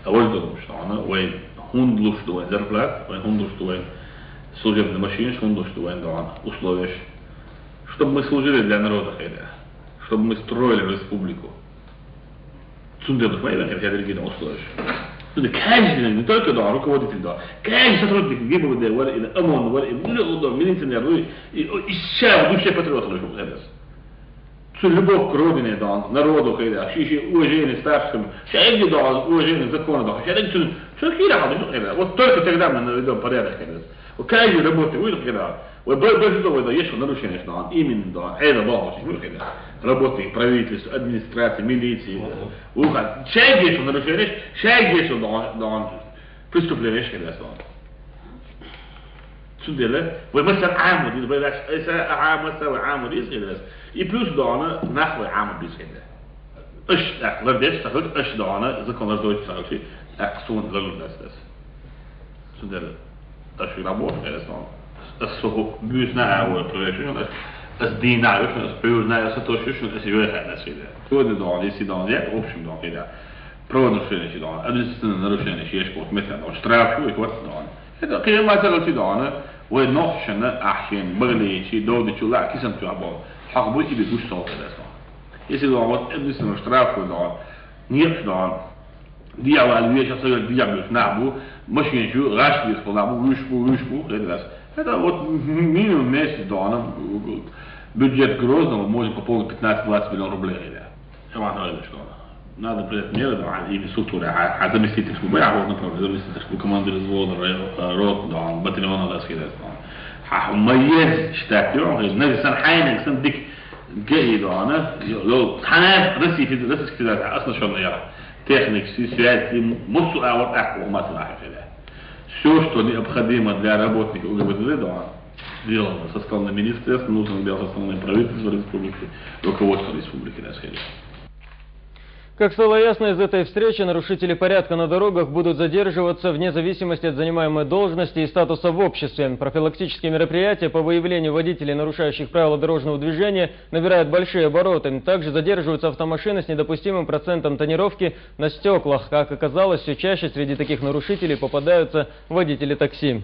أوجدهم شلونه وين هندلوش دوين زربلات وين هندلوش دوين служебные машины, что условия, чтобы мы служили для народа, чтобы мы строили республику. Цундерных моих другие условия. Каждый, не только руководитель, каждый сотрудник ГИБДД, ОМОН, милиционер, и сейчас вообще патриоты. Любовь к родине, народу, уважение старшим, уважение закону. Вот только тогда мы наведем порядок. Каждый работает, большинство есть нарушение, именно, это баланс, работы правительства, администрации, милиции, человек есть нарушение, человек есть преступление, Судили, вы مثلا عامل بلاش إذا عامل سوى عامل يسقي и плюс دعنا نحو عامل بيسقي إيش لرديش تقول إيش دعنا إذا كنا زوج سالفي أقصون للناس Судили, إيش يلعبون إيش السوق بيوزنا أول بريشون إيش دينا إيش بيوزنا إيش توشيش إيش يوهي الناس كده كود دعنا يسي دعنا يك أوبشن دعنا كده برونوشين إيش دعنا أدرسنا نروشين إيش يشبه مثلا أو شتراف شو يكون دعنا هذا قيم ما تقول في دعنا ونحشنا أحيان بغليشي دودي شو لا كيسم شو عبارة حقبوي يبي دوش صوت هذا يصير دعوة ابن اشتراك ودعوة نيرش دعوة دي على الوية شخصية دي عم يصنعبو مش ينشو غاش بيصنعبو ويشبو هذا вот минимум месяц دعوة бюджет грозно мы можем пополнить 15-20 миллионов рублей كمان هذا что надо брать меры على имя структуры а заместитель шмубая вот например заместитель команды взвода рот да батальона да скидывает مميز اشتاكيو نفس حين صدق جيد انا لو حنا رسي في رسي كده اصلا شو نيا تكنيك سياسي مصو اور اقوى ما تنحى كده что необходимо для работников УГБДД сделано со стороны министерства, нужно делать со стороны правительства республики, руководства республики на сходе. Как стало ясно из этой встречи, нарушители порядка на дорогах будут задерживаться вне зависимости от занимаемой должности и статуса в обществе. Профилактические мероприятия по выявлению водителей, нарушающих правила дорожного движения, набирают большие обороты. Также задерживаются автомашины с недопустимым процентом тонировки на стеклах. Как оказалось, все чаще среди таких нарушителей попадаются водители такси.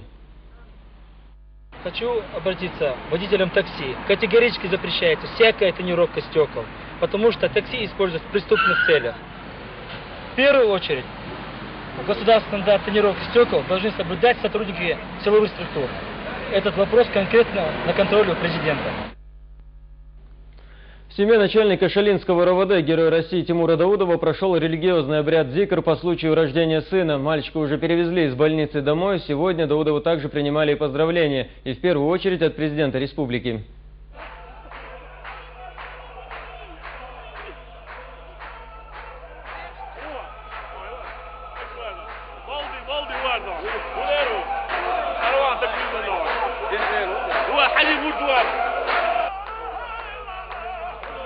Хочу обратиться к водителям такси. Категорически запрещается всякая тонировка стекол, потому что такси используют в преступных целях. В первую очередь, государственный стандарт тонировки стекол должны соблюдать сотрудники силовых структур. Этот вопрос конкретно на контроле у президента. В семье начальника Шалинского РОВД, героя России Тимура Даудова, прошел религиозный обряд зикр по случаю рождения сына. Мальчика уже перевезли из больницы домой. Сегодня Даудову также принимали и поздравления. И в первую очередь от президента республики.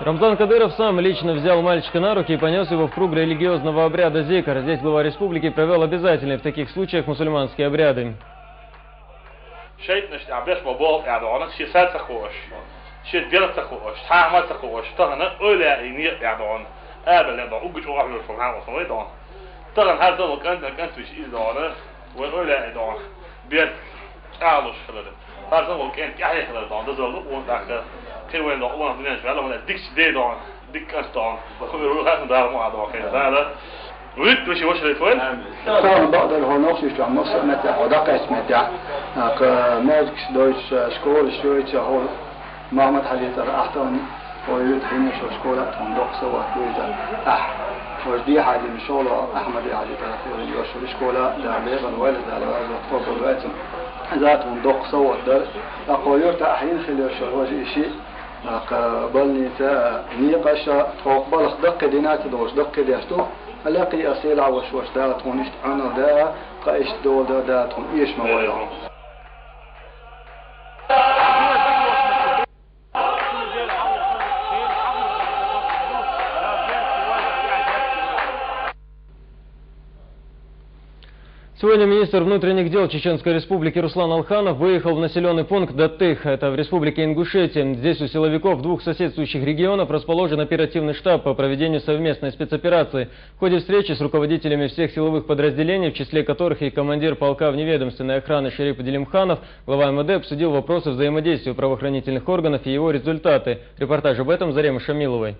Рамзан Кадыров сам лично взял мальчика на руки и понес его в круг религиозного обряда зикр. Здесь глава республики провел обязательные в таких случаях мусульманские обряды. كل وين لو والله الناس فعلا ولا ديكش دي دون ديك أستون وخبروا خاصة دار مع دوا كذا هذا وريت وش ريت وين؟ كان بعض الهونوش يشتغل مصر متى ودقة متى كمالكش دويش سكول شوية هو محمد حديث أحتون ويريد حين شو سكولة تندق سوا تويتا وجدي حاجة إن شاء الله أحمد حاجة في يوشو سكولة داربيغ الوالد على هذا الطفل الواتم ذات تندق سوا در أقوير تأحين خلال شو وجه شيء قبلني تا نيقاشا تقبل خدق دينات دوش دق ديستو ألاقي أسيل عوش وش دا تونيش أنا دا قايش دول دا تون إيش موالهم Сегодня министр внутренних дел Чеченской Республики Руслан Алханов выехал в населенный пункт Датых, это в Республике Ингушетия. Здесь у силовиков двух соседствующих регионов расположен оперативный штаб по проведению совместной спецоперации. В ходе встречи с руководителями всех силовых подразделений, в числе которых и командир полка вневедомственной охраны Шарип Делимханов, глава МВД обсудил вопросы взаимодействия правоохранительных органов и его результаты. Репортаж об этом Заремы Шамиловой.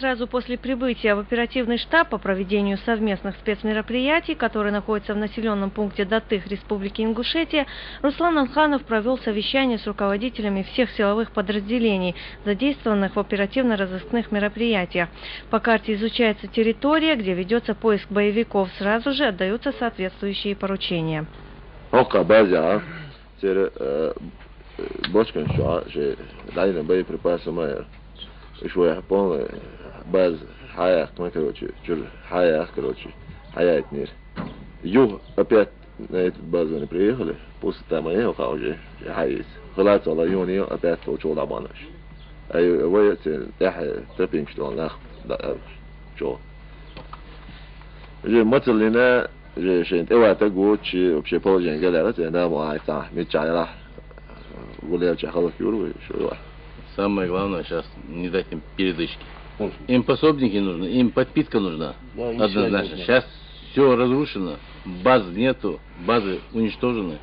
Сразу после прибытия в оперативный штаб по проведению совместных спецмероприятий, который находится в населенном пункте Датых Республики Ингушетия, Руслан Алханов провел совещание с руководителями всех силовых подразделений, задействованных в оперативно-розыскных мероприятиях. По карте изучается территория, где ведется поиск боевиков, сразу же отдаются соответствующие поручения. Баз хаях, мы, короче, хаях, короче, хаять мир. Ю опять на эту базу не приехали, после того я уже хаять. Хлад зала юни опять получил на банаш. А вы это топинг что нах, да, что. Же материна, же шен, это гучи, вообще положение геляра, это на моайта, мечайла. Гуляю чахалок юру, что. Самое главное сейчас не дать им передышки. Им пособники нужны, им подпитка нужна. Да, однозначно. Сейчас все разрушено, баз нету, базы уничтожены.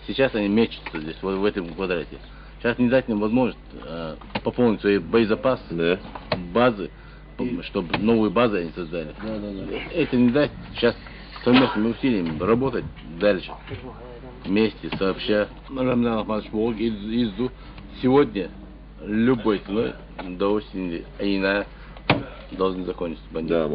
Сейчас они мечутся здесь, в этом квадрате. Сейчас не дать им возможность пополнить свои боезапасы, да, базы, чтобы новые базы они создали. Это не дать сейчас совместными усилиями работать дальше. Вместе, сообща. Рамзан Ахмадович Волк, сегодня любой ценой до осени иная должны закончиться бандиты.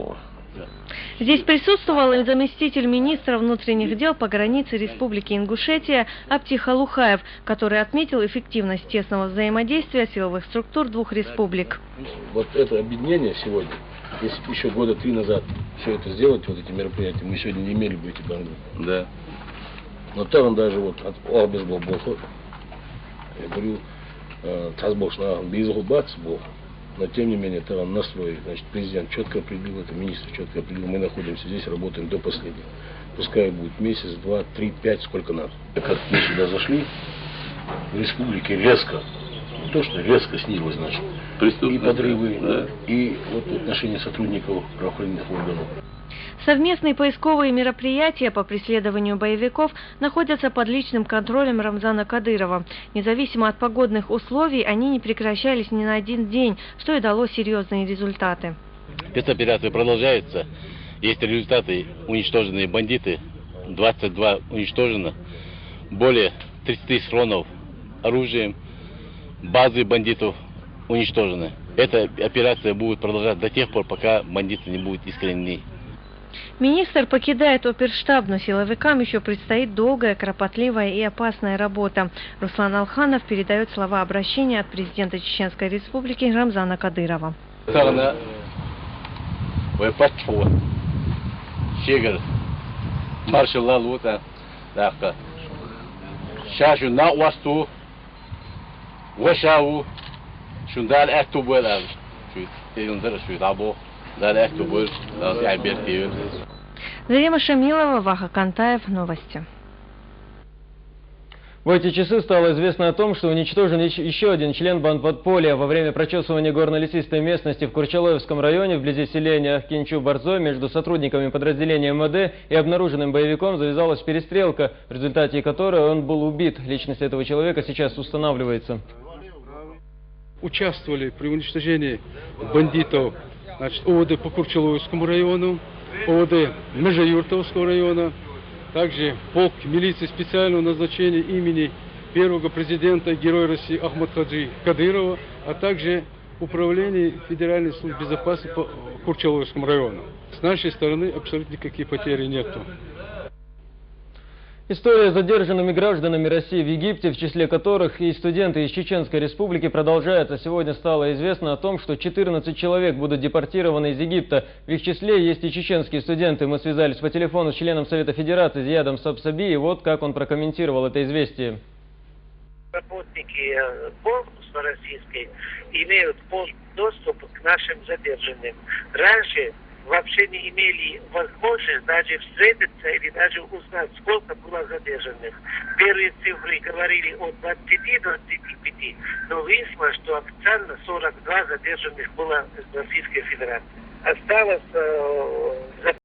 Здесь присутствовал и заместитель министра внутренних дел по границе Республики Ингушетия Аптих Алухаев, который отметил эффективность тесного взаимодействия силовых структур двух республик. Вот это объединение сегодня, если еще года 3 назад все это сделать, вот эти мероприятия, мы сегодня не имели бы эти банды. Да. Но там даже вот от Орбис был, я говорю, Тазбокшна Бизуху Бац был. Но тем не менее, это настрой, значит, президент четко определил, это министр четко определил, мы находимся здесь, работаем до последнего. Пускай будет месяц, 2, 3, 5, сколько надо. Как мы сюда зашли, в республике резко, не то что резко снизилось, значит, и подрывы, да, и вот отношения сотрудников правоохранительных органов. Совместные поисковые мероприятия по преследованию боевиков находятся под личным контролем Рамзана Кадырова. Независимо от погодных условий, они не прекращались ни на один день, что и дало серьезные результаты. Спецоперация продолжается. Есть результаты: уничтоженные бандиты, 22 уничтожено, более 30 схронов оружием, базы бандитов уничтожены. Эта операция будет продолжаться до тех пор, пока бандиты не будут искоренены. Министр покидает оперштаб, но силовикам еще предстоит долгая, кропотливая и опасная работа. Руслан Алханов передает слова обращения от президента Чеченской Республики Рамзана Кадырова. Зарема Шамилова, Ваха Кантаев, новости. В эти часы стало известно о том, что уничтожен еще один член бандподполья. Во время прочесывания горно-лесистой местности в Курчалоевском районе, вблизи селения Ахкинчу-Барзо, между сотрудниками подразделения МВД и обнаруженным боевиком завязалась перестрелка, в результате которой он был убит. Личность этого человека сейчас устанавливается. Участвовали при уничтожении бандитов, значит, ОВД по Курчалоевскому району, ОВД Межаюртовского района, также полк милиции специального назначения имени первого президента, героя России Ахмадхаджи Кадырова, а также управление Федеральной службы безопасности по Курчалоевскому району. С нашей стороны абсолютно никаких потерь нету. История с задержанными гражданами России в Египте, в числе которых и студенты из Чеченской Республики, продолжается. Сегодня стало известно о том, что 14 человек будут депортированы из Египта. В их числе есть и чеченские студенты. Мы связались по телефону с членом Совета Федерации Зиядом Сабсаби, и вот как он прокомментировал это известие. Работники российской имеют полный доступ к нашим задержанным. Раньше вообще не имели возможность даже встретиться или даже узнать, сколько было задержанных. Первые цифры говорили от 20-25, но выяснилось, что официально 42 задержанных было в Российской Федерации. Осталось